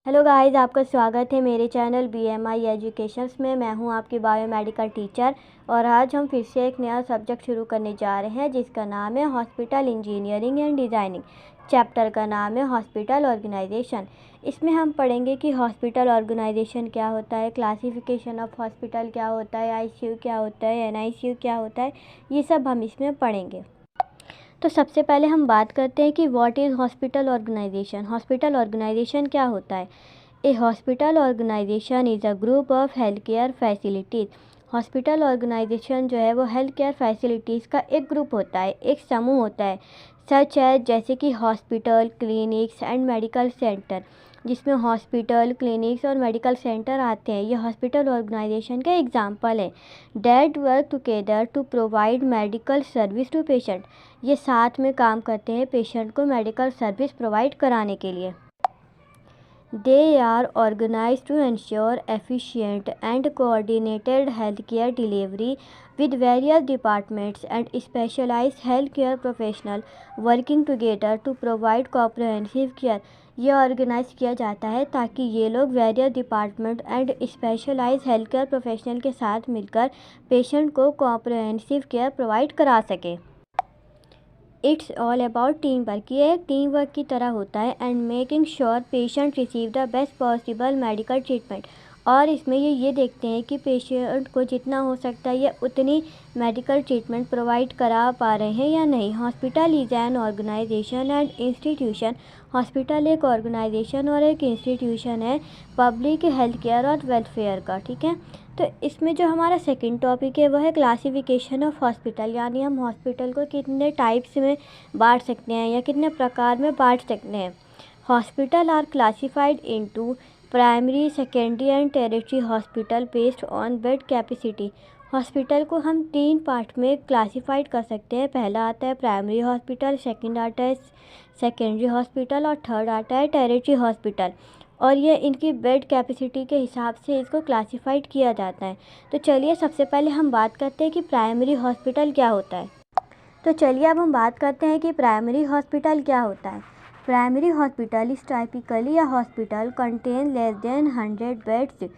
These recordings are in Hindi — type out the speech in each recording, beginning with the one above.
हेलो गाइस, आपका स्वागत है मेरे चैनल BMI एजुकेशंस में। मैं हूं आपकी बायोमेडिकल टीचर और आज हम फिर से एक नया सब्जेक्ट शुरू करने जा रहे हैं जिसका नाम है hospital engineering and designing. Chapter का नाम है हॉस्पिटल ऑर्गेनाइजेशन। इसमें हम पढ़ेंगे कि हॉस्पिटल ऑर्गेनाइजेशन क्या होता है, क्लासिफिकेशन ऑफ हॉस्पिटल क्या होता है, ICU क्या होता है, NICU क्या होता है, ये सब हम इसमें पढ़ेंगे। तो सबसे पहले हम बात करते हैं कि what is hospital organisation. Hospital organisation क्या होता है। A hospital organisation is a group of health care facilities. Hospital organisation जो है वो हेल्थ केयर फैसिलिटीज़ का एक ग्रुप होता है, एक समूह होता है। सच है जैसे कि hospital, clinics and medical centre, जिसमें हॉस्पिटल, क्लिनिक्स और मेडिकल सेंटर आते हैं। ये हॉस्पिटल ऑर्गेनाइजेशन का एग्जाम्पल है। That work together to provide medical service to patient. ये साथ में काम करते हैं पेशेंट को मेडिकल सर्विस प्रोवाइड कराने के लिए। They are organized to ensure efficient and coordinated healthcare delivery with various departments and specialized healthcare professionals working together to provide comprehensive care। ये ऑर्गेनाइज किया जाता है ताकि ये लोग various department and specialise health care professional के साथ मिलकर पेशेंट को कॉम्प्रहेंसिव केयर प्रोवाइड करा सके। It's all about team work. ये एक टीम वर्क की तरह होता है and making sure patient receive the best possible medical treatment. और इसमें ये देखते हैं कि पेशेंट को जितना हो सकता है ये उतनी मेडिकल ट्रीटमेंट प्रोवाइड करा पा रहे हैं या नहीं। Hospital is an organisation and institution. Hospital एक ऑर्गेनाइजेशन और एक इंस्टीट्यूशन है पब्लिक हेल्थ केयर और वेलफेयर का। ठीक है, तो इसमें जो हमारा सेकंड टॉपिक है वह है क्लासिफिकेशन ऑफ हॉस्पिटल, यानी हम हॉस्पिटल को कितने टाइप्स में बांट सकते हैं या कितने प्रकार में बांट सकते हैं। Hospital are classified into primary, secondary and tertiary hospital based on bed capacity. Hospital को हम 3 पार्ट में क्लासिफाइड कर सकते हैं। पहला आता है प्राइमरी हॉस्पिटल, सेकंड आता है सेकेंडरी हॉस्पिटल और थर्ड आता है टेरिटरी हॉस्पिटल। और ये इनकी बेड कैपेसिटी के हिसाब से इसको क्लासिफाइड किया जाता है। तो चलिए सबसे पहले हम बात करते हैं कि प्राइमरी हॉस्पिटल क्या होता है। तो चलिए अब हम बात करते हैं कि प्राइमरी हॉस्पिटल क्या होता है। Primary hospital is typically a hospital contain less than 100 beds.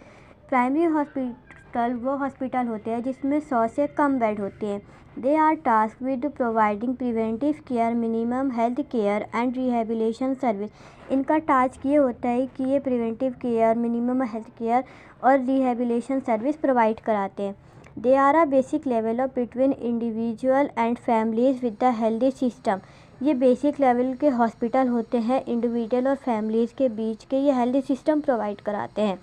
Primary hospital वो हॉस्पिटल होते हैं जिसमें 100 से कम बेड होते हैं। They are task with providing preventive care, minimum health care and rehabilitation service. इनका टास्क ये होता है कि ये preventive care, minimum health care और रिहेबिलिटेशन सर्विस प्रोवाइड कराते हैं। They are a basic level of between individual and families with the healthy system. ये बेसिक लेवल के हॉस्पिटल होते हैं, इंडिविजुअल और फैमिलीज़ के बीच के ये हेल्दी सिस्टम प्रोवाइड कराते हैं।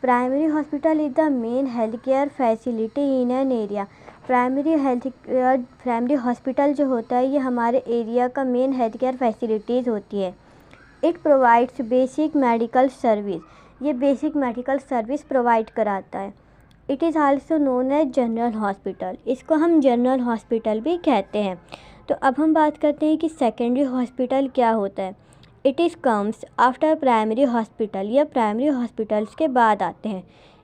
Primary hospital is the main health care facility in an area. Primary hospital जो होता है ये हमारे एरिया का मेन हेल्थ केयर फैसिलिटीज़ होती है। It provides basic medical service. ये बेसिक मेडिकल सर्विस प्रोवाइड कराता है। It is also known as general hospital. इसको हम जनरल हॉस्पिटल भी कहते हैं। तो अब हम बात करते हैं कि सेकेंडरी हॉस्पिटल क्या होता है। It is comes after primary hospital. यह प्राइमरी हॉस्पिटल्स के बाद आते हैं।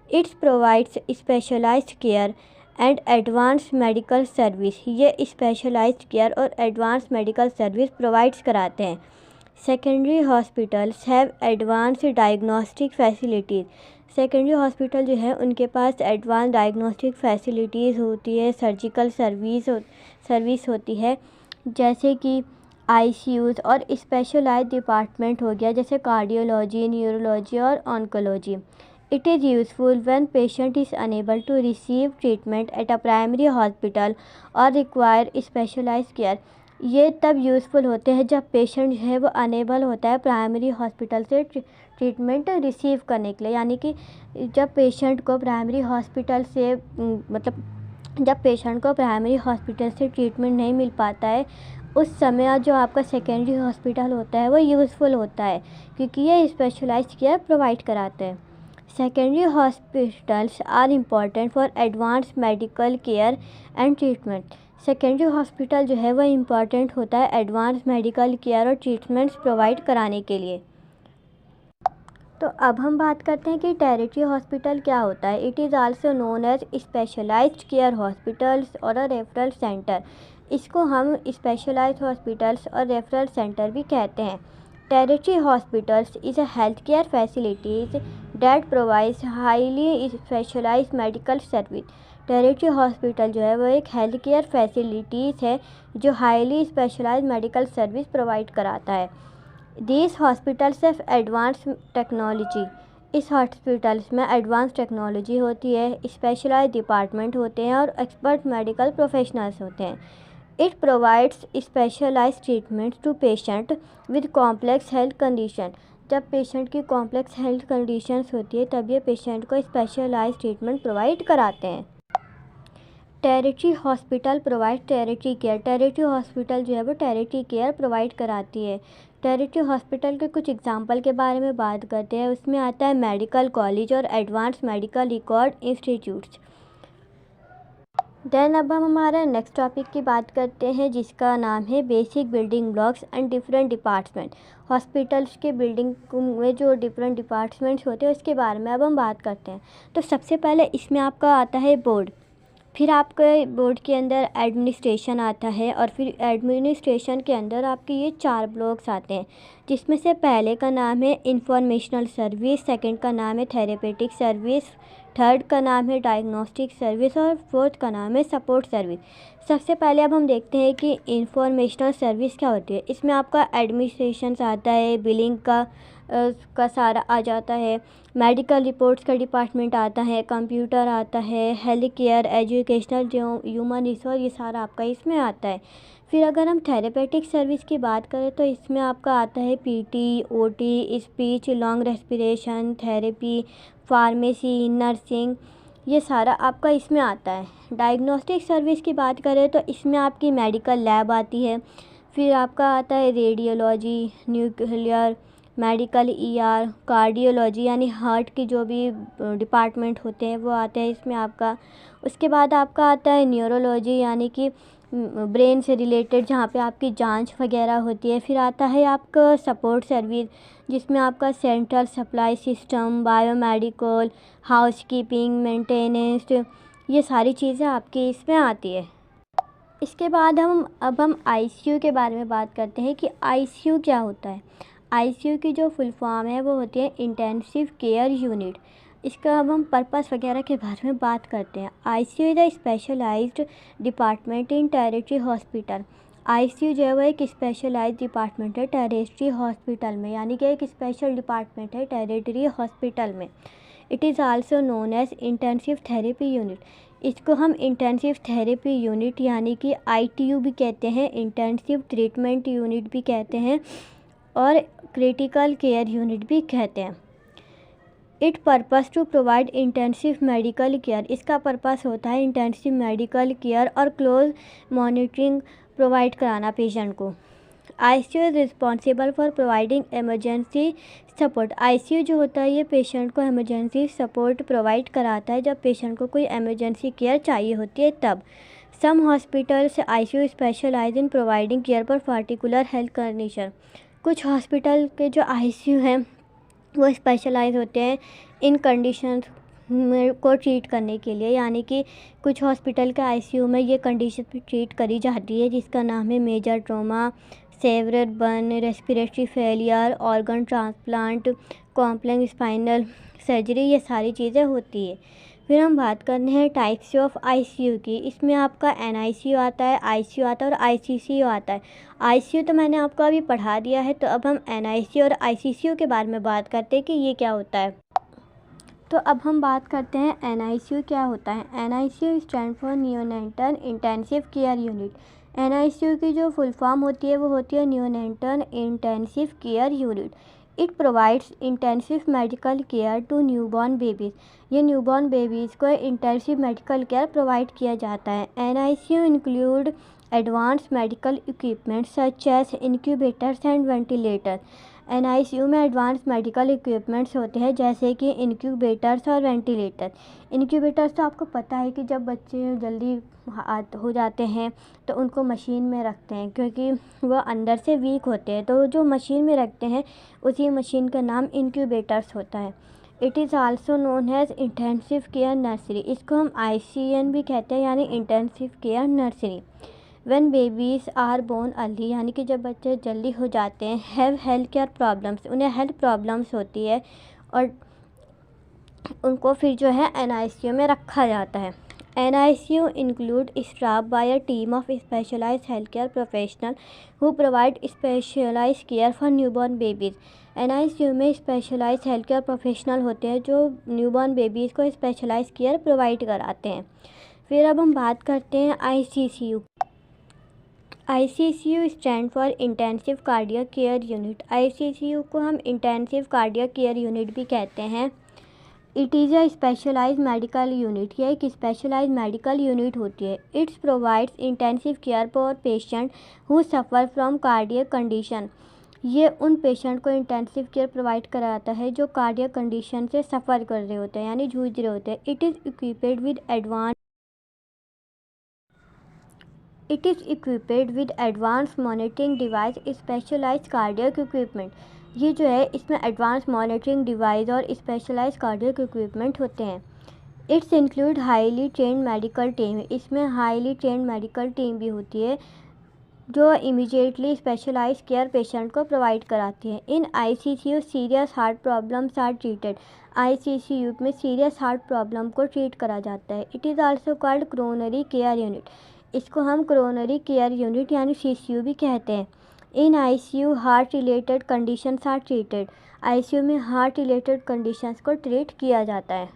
Its provides specialised care and advance medical service. ये स्पेशलाइज्ड केयर और एडवांस मेडिकल सर्विस प्रोवाइड्स कराते हैं। Secondary hospitals have advance diagnostic facilities. Secondary hospital जो है उनके पास एडवांस डायग्नोस्टिक फैसिलिटीज़ होती है, सर्जिकल सर्विस होती है, जैसे कि ICUs और स्पेशलाइज्ड डिपार्टमेंट हो गया जैसे कार्डियोलॉजी, न्यूरोलॉजी और oncology. It is useful when patient is unable to receive treatment at a primary hospital और रिक्वायर स्पेशलाइज्ड केयर। ये तब यूज़फुल होते हैं जब पेशेंट जो है वो अनेबल होता है प्राइमरी हॉस्पिटल से ट्रीटमेंट रिसीव करने के लिए, यानी कि जब पेशेंट को प्राइमरी हॉस्पिटल से जब पेशेंट को प्राइमरी हॉस्पिटल से ट्रीटमेंट नहीं मिल पाता है उस समय जो आपका सेकेंडरी हॉस्पिटल होता है वो यूज़फुल होता है क्योंकि ये स्पेशलाइज्ड केयर प्रोवाइड कराते हैं। Secondary hospitals are important for advance medical care and treatment. Secondary hospital जो है वह इम्पॉर्टेंट होता है एडवांस मेडिकल केयर और ट्रीटमेंट्स प्रोवाइड कराने के लिए। तो अब हम बात करते हैं कि टेरिटरी हॉस्पिटल क्या होता है। It is also known as specialised care hospitals और अ रेफरल सेंटर। इसको हम स्पेशलाइज्ड हॉस्पिटल्स और रेफरल सेंटर भी कहते हैं। Tertiary hospitals is a healthcare facilities that provides highly specialized medical service. Tertiary hospital जो है वो एक हेल्थ केयर फैसिलिटीज़ है जो highly specialise medical service provide कराता है। This hospitals have advance technology. इस हॉस्पिटल्स में एडवांस टेक्नोलॉजी होती है, स्पेशलाइज डिपार्टमेंट होते हैं और एक्सपर्ट मेडिकल प्रोफेशनल्स होते हैं। It provides specialise treatment to patient with complex health condition. जब पेशेंट की कॉम्प्लेक्स हेल्थ कंडीशंस होती है तब ये पेशेंट को स्पेशलाइज ट्रीटमेंट प्रोवाइड कराते हैं। Territory hospital provide territory care. Territory hospital जो है वो टेरिटरी केयर प्रोवाइड कराती है। टेरिटरी हॉस्पिटल के कुछ एग्जांपल के बारे में बात करते हैं। उसमें आता है मेडिकल कॉलेज और advance medical record institutes. Then अब हम हमारे नेक्स्ट टॉपिक की बात करते हैं जिसका नाम है basic building blocks and different department. Hospitals के बिल्डिंग में जो डिफरेंट डिपार्टमेंट्स होते हैं उसके बारे में अब हम बात करते हैं। तो सबसे पहले इसमें आपका आता है बोर्ड, फिर आपके बोर्ड के अंदर एडमिनिस्ट्रेशन आता है और फिर एडमिनिस्ट्रेशन के अंदर आपके ये 4 ब्लॉक्स आते हैं जिसमें से पहले का नाम है इंफॉर्मेशनल सर्विस, सेकंड का नाम है थेरेपेटिक सर्विस, थर्ड का नाम है डायग्नोस्टिक सर्विस और फोर्थ का नाम है सपोर्ट सर्विस। सबसे पहले अब हम देखते हैं कि इंफॉर्मेशनल सर्विस क्या होती है। इसमें आपका एडमिनिस्ट्रेशन आता है, बिलिंग का सारा आ जाता है, मेडिकल रिपोर्ट्स का डिपार्टमेंट आता है, कंप्यूटर आता है, हेल्थ केयर, एजुकेशनल जो ह्यूमन रिसोर्स ये सारा आपका इसमें आता है। फिर अगर हम थेरेपेटिक सर्विस की बात करें तो इसमें आपका आता है PT, OT, speech, long respiration therapy, pharmacy, nursing, ये सारा आपका इसमें आता है। डायग्नोस्टिक सर्विस की बात करें तो इसमें आपकी मेडिकल लैब आती है, फिर आपका आता है radiology, nuclear medical, ER, cardiology यानी हार्ट की जो भी डिपार्टमेंट होते हैं वो आते हैं इसमें आपका। उसके बाद आपका आता है न्यूरोलॉजी यानी कि ब्रेन से रिलेटेड जहाँ पे आपकी जांच वगैरह होती है। फिर आता है आपका सपोर्ट सर्विस जिसमें आपका central supply system, biomedical, housekeeping, maintenance, ये सारी चीज़ें आपकी इसमें आती है। इसके बाद अब हम आईसीयू के बारे में बात करते हैं कि आईसीयू क्या होता है। आईसीयू की जो फुल फॉर्म है वो होती है इंटेंसिव केयर यूनिट। इसका अब हम पर्पस वगैरह के बारे में बात करते हैं। ICU is a specialised department in tertiary hospital. ICU जो है वो एक स्पेशलाइज्ड डिपार्टमेंट है टेरिटरी हॉस्पिटल में, यानी कि एक स्पेशल डिपार्टमेंट है टेरिटरी हॉस्पिटल में। It is also known as intensive therapy unit. इसको हम इंटेंसिव थेरेपी यूनिट यानी कि आईटीयू भी कहते हैं, इंटेंसिव ट्रीटमेंट यूनिट भी कहते हैं और क्रिटिकल केयर यूनिट भी कहते हैं। It purpose to provide intensive medical care. इसका पर्पस होता है इंटेंसिव मेडिकल केयर और क्लोज मॉनिटरिंग प्रोवाइड कराना पेशेंट को। ICU is responsible for providing emergency support. ICU जो होता है ये पेशेंट को इमरजेंसी सपोर्ट प्रोवाइड कराता है जब पेशेंट को कोई इमरजेंसी केयर चाहिए होती है तब। Some hospitals ICU specialise in providing care for particular health condition. कुछ हॉस्पिटल के जो आईसीयू हैं वो स्पेशलाइज होते हैं इन कंडीशन को ट्रीट करने के लिए, यानी कि कुछ हॉस्पिटल के आईसीयू में ये कंडीशन ट्रीट करी जाती है जिसका नाम है major trauma, several burn, respiratory failure, organ transplant, complex spinal surgery, ये सारी चीज़ें होती है। फिर हम बात करते हैं टाइप्स ऑफ आईसीयू की। इसमें आपका एनआईसीयू आता है, आईसीयू आता है और आईसीसीयू आता है। आईसीयू तो मैंने आपको अभी पढ़ा दिया है, तो अब हम एनआईसीयू और आईसीसीयू के बारे में बात करते हैं कि ये क्या होता है। तो अब हम बात करते हैं एनआईसीयू क्या होता है। NICU stand for neonatal intensive care unit. NICU की जो फुल फॉर्म होती है वो होती है neonatal intensive care unit. It provides intensive medical care to newborn babies. ये न्यूबॉर्न बेबीज़ को इंटेंसिव मेडिकल केयर प्रोवाइड किया जाता है। NICU include advance medical equipment such as incubators and ventilator. NICU में एडवांस मेडिकल इक्विपमेंट्स होते हैं जैसे कि इंक्यूबेटर्स और वेंटिलेटर। इंक्यूबेटर्स तो आपको पता है कि जब बच्चे जल्दी हो जाते हैं तो उनको मशीन में रखते हैं क्योंकि वह अंदर से वीक होते हैं, तो जो मशीन में रखते हैं उसी मशीन का नाम इंक्यूबेटर्स होता है। It is also known as intensive care nursery. इसको हम आईसीएन भी कहते हैं यानी intensive care nursery. When babies are born early, यानी कि जब बच्चे जल्दी हो जाते हैं, हैव हेल्थ केयर प्रॉब्लम्स, उन्हें हेल्थ प्रॉब्लम्स होती है और उनको फिर जो है NICU में रखा जाता है। NICU include staffed by a team of specialized healthcare professional who provide specialized care for newborn babies. NICU में स्पेशलाइज हेल्थ केयर प्रोफेशनल होते हैं जो न्यूबॉर्न बेबीज़ को स्पेशलाइज केयर प्रोवाइड कराते हैं। फिर अब हम बात करते हैं ICCU। ICCU stand for intensive cardiac care unit. ICCU को हम इंटेंसिव कार्डियक केयर यूनिट भी कहते हैं। It is a specialise medical unit, यह एक स्पेशलाइज मेडिकल यूनिट होती है। Its provides intensive care for patient who suffer from cardiac condition. ये उन पेशेंट को इंटेंसिव केयर प्रोवाइड कराता है जो कार्डियक कंडीशन से सफ़र कर रहे होते हैं, यानी जूझ रहे होते हैं। It is equipped with advance monitoring device, specialise cardiac equipment. ये जो है इसमें एडवांस मॉनिटरिंग डिवाइस और स्पेशलाइज कार्डियक इक्विपमेंट होते हैं। Its include highly trained medical team, इसमें हाईली ट्रेंड मेडिकल टीम भी होती है जो इमीडिएटली स्पेशलाइज केयर पेशेंट को प्रोवाइड कराती है। In ICCU serious heart problems are treated. ICCU में सीरियस हार्ट प्रॉब्लम को ट्रीट करा जाता है। It is also called coronary care unit, इसको हम कोरोनरी केयर यूनिट यानी CCU भी कहते हैं। In ICU heart related conditions are treated. ICU में हार्ट रिलेटेड कंडीशंस को ट्रीट किया जाता है।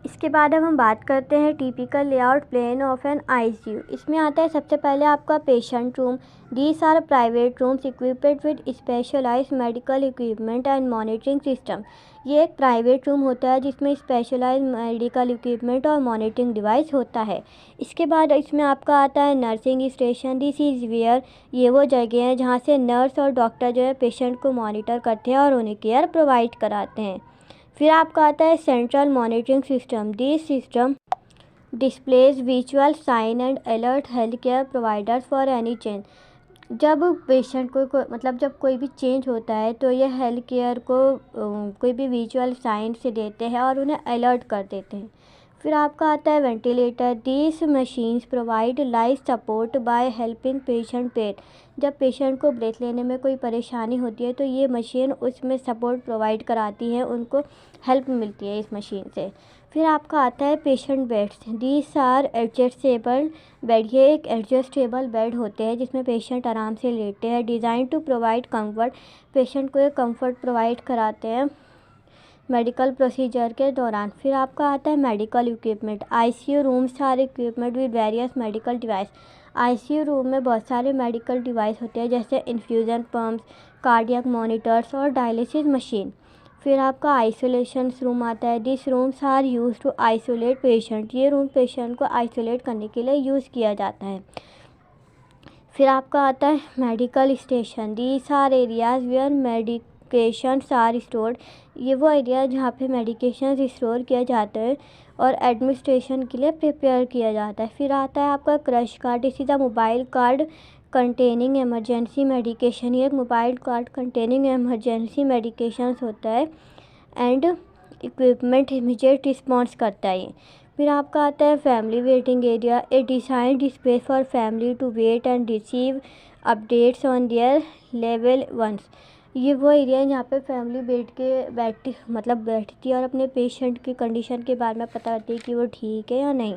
इसके बाद अब हम बात करते हैं typical layout plan of an ICU। इसमें आता है सबसे पहले आपका patient room. These are private rooms equipped with specialise medical equipment and monitoring system. ये एक प्राइवेट रूम होता है जिसमें स्पेशलाइज मेडिकल इक्विपमेंट और मॉनिटरिंग डिवाइस होता है। इसके बाद इसमें आपका आता है nursing station. This is where, ये वो जगह हैं जहाँ से नर्स और डॉक्टर जो है पेशेंट को मॉनिटर करते हैं और उन्हें केयर प्रोवाइड कराते हैं। फिर आपका आता है central monitoring system. This system displays visual sign and alert health care providers for any change. जब पेशेंट को मतलब जब कोई भी चेंज होता है तो ये हेल्थ केयर को कोई भी विजुअल साइन से देते हैं और उन्हें अलर्ट कर देते हैं। फिर आपका आता है ventilator. These machines provide life support by helping patient breathe. जब पेशेंट को ब्रेथ लेने में कोई परेशानी होती है तो ये मशीन उसमें सपोर्ट प्रोवाइड कराती है, उनको हेल्प मिलती है इस मशीन से। फिर आपका आता है patient beds. These are adjustable bed, ये एक एडजस्टेबल बेड होते हैं जिसमें पेशेंट आराम से लेटे हैं। Design to provide comfort, patient को एक कंफर्ट प्रोवाइड कराते हैं मेडिकल प्रोसीजर के दौरान। फिर आपका आता है medical equipment. ICU rooms are equipment with various medical device. ICU room में बहुत सारे मेडिकल डिवाइस होते हैं जैसे इन्फ्यूज़न पम्प्स, कार्डियक मॉनिटर्स और डायलिसिस मशीन। फिर आपका आइसोलेशन रूम आता है। This rooms are use to isolate patient, ये रूम पेशेंट को आइसोलेट करने के लिए यूज़ किया जाता है। फिर आपका आता है medical station. These are areas where medications are stored, ये वो एरिया जहाँ पे मेडिकेशंस स्टोर किया जाता है और एडमिनिस्ट्रेशन के लिए प्रिपेयर किया जाता है। फिर आता है आपका crush card. This is a mobile card containing emergency medication, ये एक mobile card containing emergency medications होता है एंड इक्विपमेंट इमीडिएट रिस्पॉन्स करता है ये। फिर आपका आता है family waiting area. A designed space for family to wait and receive updates on their level once, ये वो एरिया है जहाँ पे फैमिली बैठती है और अपने पेशेंट की कंडीशन के बारे में पता करती है कि वो ठीक है या नहीं।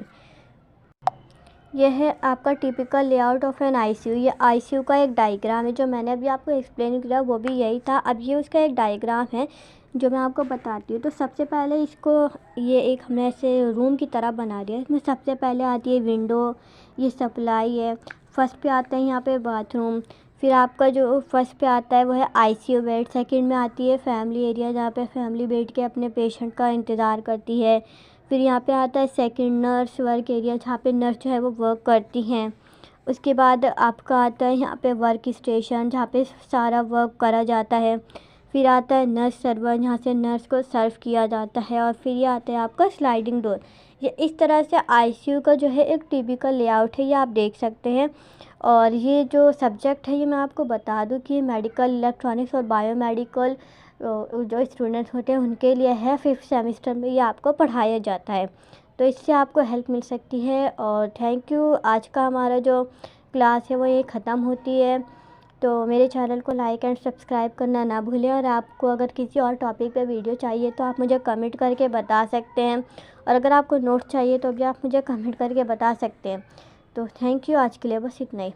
यह है आपका typical layout of an ICU। ये ICU का एक डायग्राम है जो मैंने अभी आपको एक्सप्लेन किया, वो भी यही था। अब ये उसका एक डायग्राम है जो मैं आपको बताती हूँ। तो सबसे पहले इसको ये एक हमने ऐसे रूम की तरह बना दिया। इसमें सबसे पहले आती है विंडो, ये सप्लाई है। फर्स्ट पे आता है यहाँ पे बाथरूम। फिर आपका जो फर्स्ट पे आता है वो है ICU बेड। सेकंड में आती है फैमिली एरिया जहाँ पे फैमिली बैठ के अपने पेशेंट का इंतज़ार करती है। फिर यहाँ पे आता है सेकंड नर्स वर्क एरिया जहाँ पे नर्स जो है वो वर्क करती हैं। उसके बाद आपका आता है यहाँ पे वर्क स्टेशन जहाँ पे सारा वर्क करा जाता है। फिर आता है नर्स सर्वर, जहाँ से नर्स को सर्व किया जाता है। और फिर ये आता है आपका स्लाइडिंग डोर। ये इस तरह से ICU का जो है एक टिपिकल लेआउट है, ये आप देख सकते हैं। और ये जो सब्जेक्ट है ये मैं आपको बता दूं कि मेडिकल इलेक्ट्रॉनिक्स और बायोमेडिकल जो स्टूडेंट्स होते हैं उनके लिए है। 5th सेमेस्टर में ये आपको पढ़ाया जाता है। तो इससे आपको हेल्प मिल सकती है। और थैंक यू। आज का हमारा जो क्लास है वो ये ख़त्म होती है। तो मेरे चैनल को लाइक एंड सब्सक्राइब करना ना भूलें। और आपको अगर किसी और टॉपिक पे वीडियो चाहिए तो आप मुझे कमेंट करके बता सकते हैं। और अगर आपको नोट्स चाहिए तो भी आप मुझे कमेंट करके बता सकते हैं। तो थैंक यू। आज के लिए बस इतना ही।